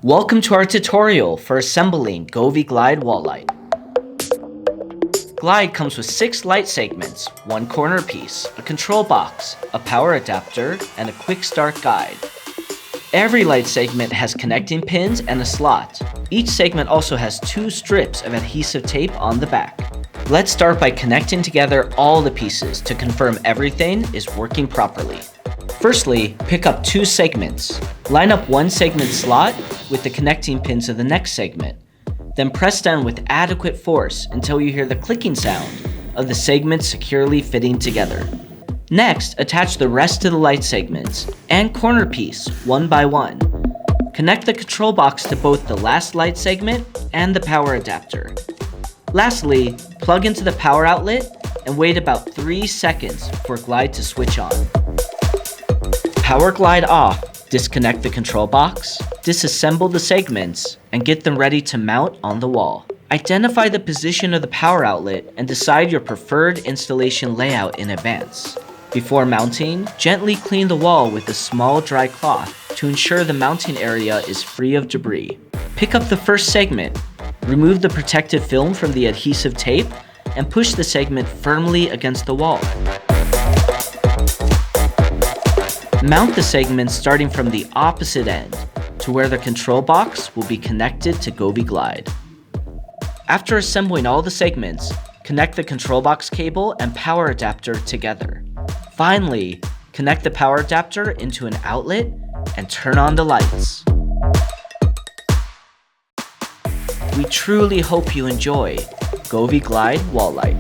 Welcome to our tutorial for assembling Govee Glide wall light. Glide comes with 6 light segments, 1 corner piece, a control box, a power adapter, and a quick start guide. Every light segment has connecting pins and a slot. Each segment also has 2 strips of adhesive tape on the back. Let's start by connecting together all the pieces to confirm everything is working properly. Firstly, pick up 2 segments. Line up one segment slot with the connecting pins of the next segment. Then press down with adequate force until you hear the clicking sound of the segments securely fitting together. Next, attach the rest of the light segments and corner piece one by one. Connect the control box to both the last light segment and the power adapter. Lastly, plug into the power outlet and wait about 3 seconds for Glide to switch on. Power Glide off, disconnect the control box, disassemble the segments, and get them ready to mount on the wall. Identify the position of the power outlet and decide your preferred installation layout in advance. Before mounting, gently clean the wall with a small dry cloth to ensure the mounting area is free of debris. Pick up the first segment, remove the protective film from the adhesive tape, and push the segment firmly against the wall. Mount the segments starting from the opposite end to where the control box will be connected to Govee Glide. After assembling all the segments, connect the control box cable and power adapter together. Finally, connect the power adapter into an outlet and turn on the lights. We truly hope you enjoy Govee Glide wall light.